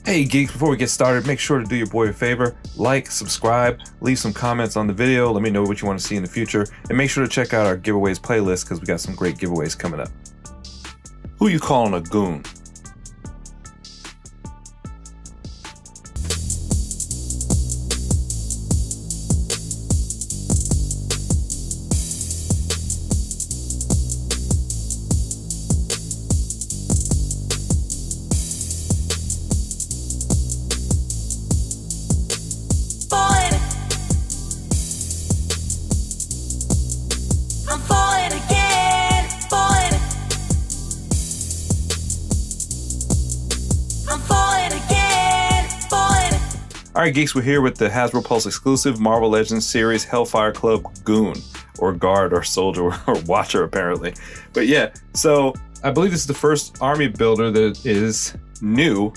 Hey geeks, before we get started, make sure to do your boy a favor, like, subscribe, leave some comments on the video, let me know what you want to see in the future, and make sure to check out our giveaways playlist because we got some great giveaways coming up. Who you calling a goon? Alright geeks, we're here with the Hasbro Pulse exclusive Marvel Legends series Hellfire Club Goon, or guard, or soldier, or watcher apparently. But yeah, so I believe this is the first army builder that is new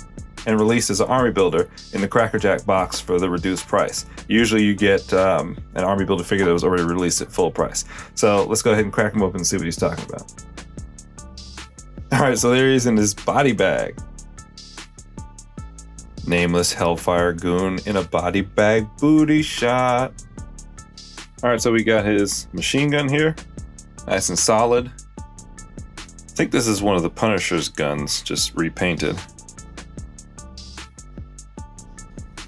and released as an army builder in the Cracker Jack box for the reduced price. Usually you get an army builder figure that was already released at full price. So let's go ahead and crack him open and see what he's talking about. Alright, so there he is in his body bag. Nameless Hellfire Goon in a body bag booty shot. Alright, so we got his machine gun here. Nice and solid. I think this is one of the Punisher's guns, just repainted.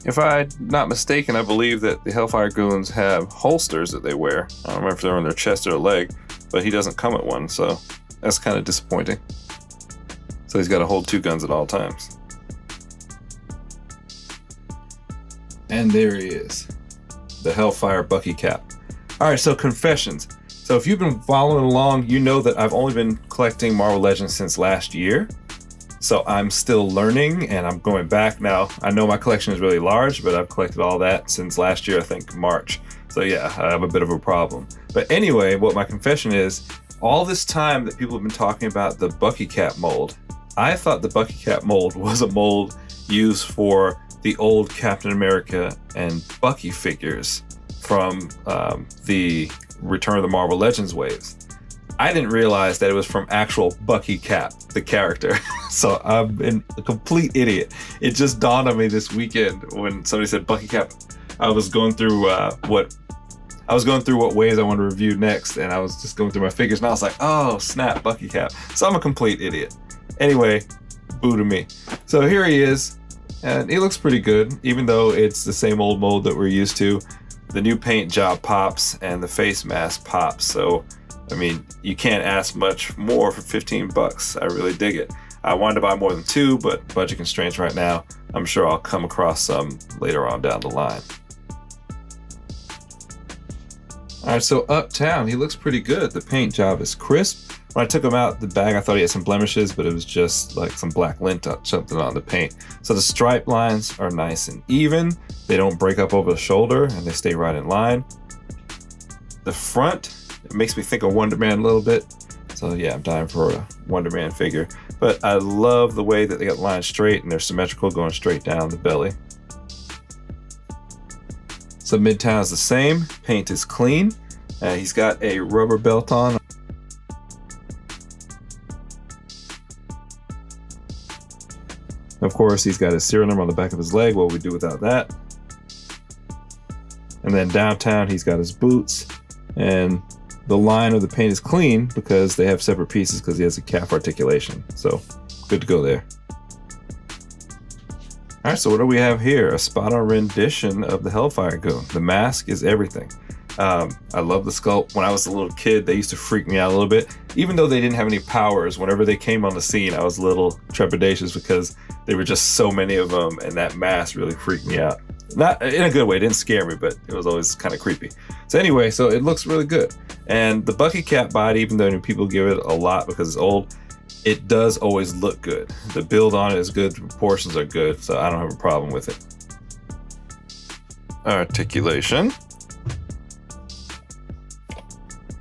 If I'm not mistaken, I believe that the Hellfire Goons have holsters that they wear. I don't remember if they're on their chest or leg, but he doesn't come at one, so that's kind of disappointing. So he's got to hold two guns at all times. And there he is, the Hellfire Bucky cap. All right, so confessions. So if you've been following along, you know that I've only been collecting Marvel Legends since last year. So I'm still learning and I'm going back now. I know my collection is really large, but I've collected all that since last year, I think March. So yeah, I have a bit of a problem. But anyway, what my confession is, all this time that people have been talking about the Bucky cap mold, I thought the Bucky cap mold was a mold used for the old Captain America and Bucky figures from the Return of the Marvel Legends waves. I didn't realize that it was from actual Bucky Cap, the character. So I'm a complete idiot. It just dawned on me this weekend when somebody said Bucky Cap. I was going through what waves I want to review next, and I was just going through my figures, and I was like, oh snap, Bucky Cap. So I'm a complete idiot. Anyway, boo to me. So here he is. And it looks pretty good, even though it's the same old mold that we're used to. The new paint job pops and the face mask pops. So, I mean, you can't ask much more for 15 bucks. I really dig it. I wanted to buy more than two, but budget constraints right now. I'm sure I'll come across some later on down the line. All right, so uptown, he looks pretty good. The paint job is crisp. When I took him out the bag, I thought he had some blemishes, but it was just like some black lint or something on the paint. So the stripe lines are nice and even. They don't break up over the shoulder and they stay right in line. The front, it makes me think of Wonder Man a little bit. So yeah, I'm dying for a Wonder Man figure. But I love the way that they got lines straight and they're symmetrical going straight down the belly. So Midtown is the same, paint is clean. He's got a rubber belt on. Of course, he's got his serial number on the back of his leg. What would we do without that? And then downtown, he's got his boots. And the line of the paint is clean because they have separate pieces because he has a calf articulation. So, good to go there. All right, so what do we have here? A spot-on rendition of the Hellfire Goon. The mask is everything. I love the sculpt. When I was a little kid, they used to freak me out a little bit. Even though they didn't have any powers, whenever they came on the scene, I was a little trepidatious because there were just so many of them, and that mask really freaked me out. Not in a good way, it didn't scare me, but it was always kind of creepy. So anyway, so it looks really good. And the Bucky cap body, even though people give it a lot because it's old, it does always look good. The build on it is good, the proportions are good, so I don't have a problem with it. Articulation.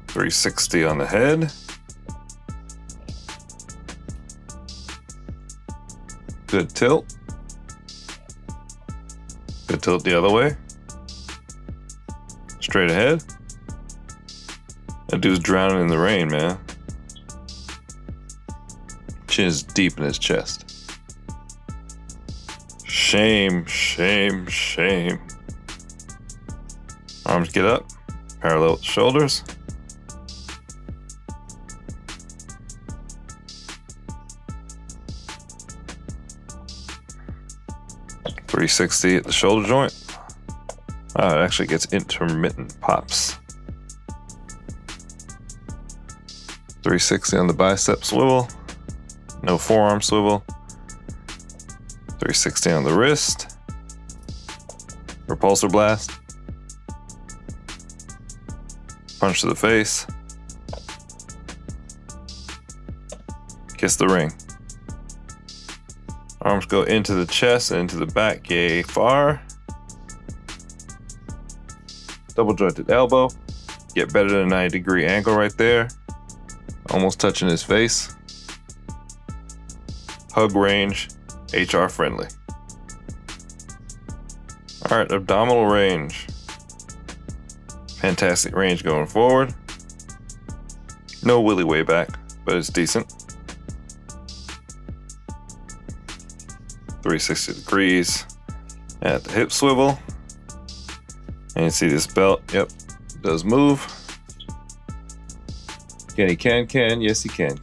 360 on the head. Good tilt. Good tilt the other way. Straight ahead. That dude's drowning in the rain, man. Chin is deep in his chest. Shame, shame, shame. Arms get up, parallel with the shoulders. .360 at the shoulder joint. Oh, it actually gets intermittent pops. .360 on the bicep swivel. No forearm swivel. .360 on the wrist. Repulsor blast. Punch to the face. Kiss the ring. Arms go into the chest and into the back, yay far. Double jointed elbow. Get better than a 90-degree angle right there. Almost touching his face. Hug range, HR friendly. All right, abdominal range. Fantastic range going forward. No willy way back, but it's decent. 360 degrees at the hip swivel. And you see this belt, yep, does move. Can he can? Yes, he can.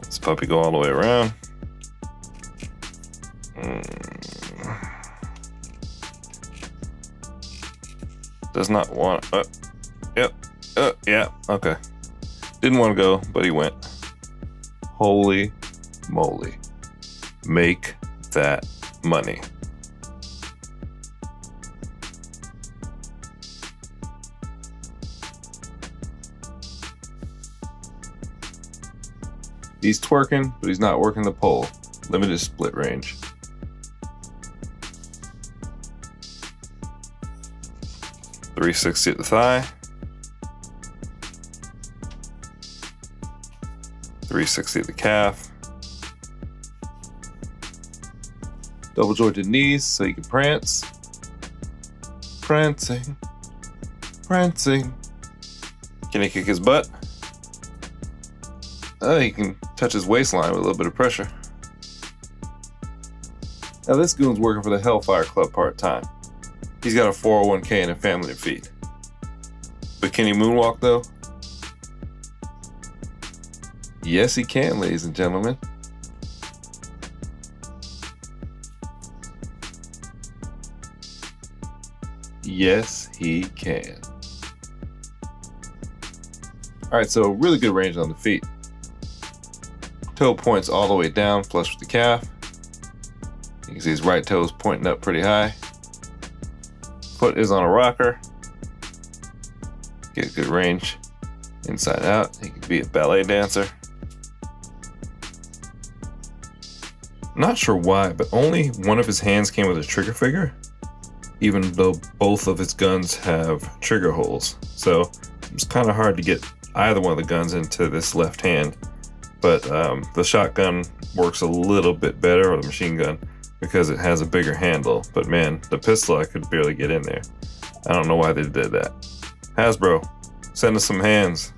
This puppy go all the way around. Does not want, yeah, okay. Didn't want to go, but he went. Holy moly. Make that money. He's twerking, but he's not working the pole. Limited split range. .360 at the thigh. .360 at the calf. Double jointed knees so you can prance. Prancing. Prancing. Can he kick his butt? Oh, he can touch his waistline with a little bit of pressure. Now this goon's working for the Hellfire Club part-time. He's got a 401k and a family to feed. But can he moonwalk though? Yes, he can, ladies and gentlemen. Yes, he can. All right, so really good range on the feet. Toe points all the way down, flush with the calf. You can see his right toe is pointing up pretty high. Foot is on a rocker. Get good range inside out. He could be a ballet dancer. Not sure why, but only one of his hands came with a trigger finger, even though both of his guns have trigger holes. So it's kind of hard to get either one of the guns into this left hand. But the shotgun works a little bit better, or the machine gun, because it has a bigger handle. But man, the pistol, I could barely get in there. I don't know why they did that. Hasbro, send us some hands.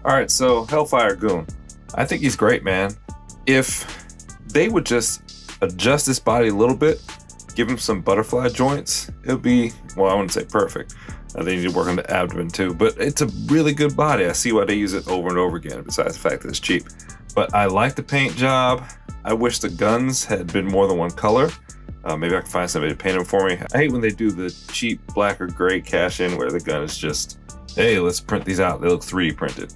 All right, so Hellfire Goon. I think he's great, man. If they would just adjust this body a little bit, give him some butterfly joints, it would be, well, I wouldn't say perfect. They need to work on the abdomen too, but it's a really good body. I see why they use it over and over again, besides the fact that it's cheap. But I like the paint job. I wish the guns had been more than one color. Maybe I can find somebody to paint them for me. I hate when they do the cheap black or gray cash in where the gun is just, hey, let's print these out. They look 3D printed.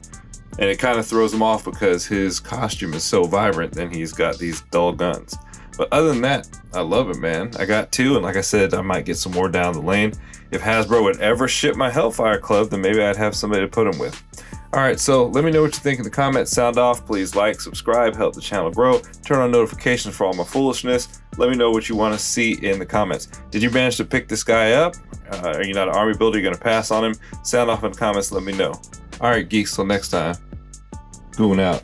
And it kind of throws him off because his costume is so vibrant and he's got these dull guns. But other than that, I love it, man. I got 2, and like I said, I might get some more down the lane. If Hasbro would ever ship my Hellfire Club, then maybe I'd have somebody to put them with. All right, so let me know what you think in the comments. Sound off. Please like, subscribe, help the channel grow. Turn on notifications for all my foolishness. Let me know what you want to see in the comments. Did you manage to pick this guy up? Are you not an army builder? You're going to pass on him? Sound off in the comments. Let me know. All right, geeks, till next time. Goon out.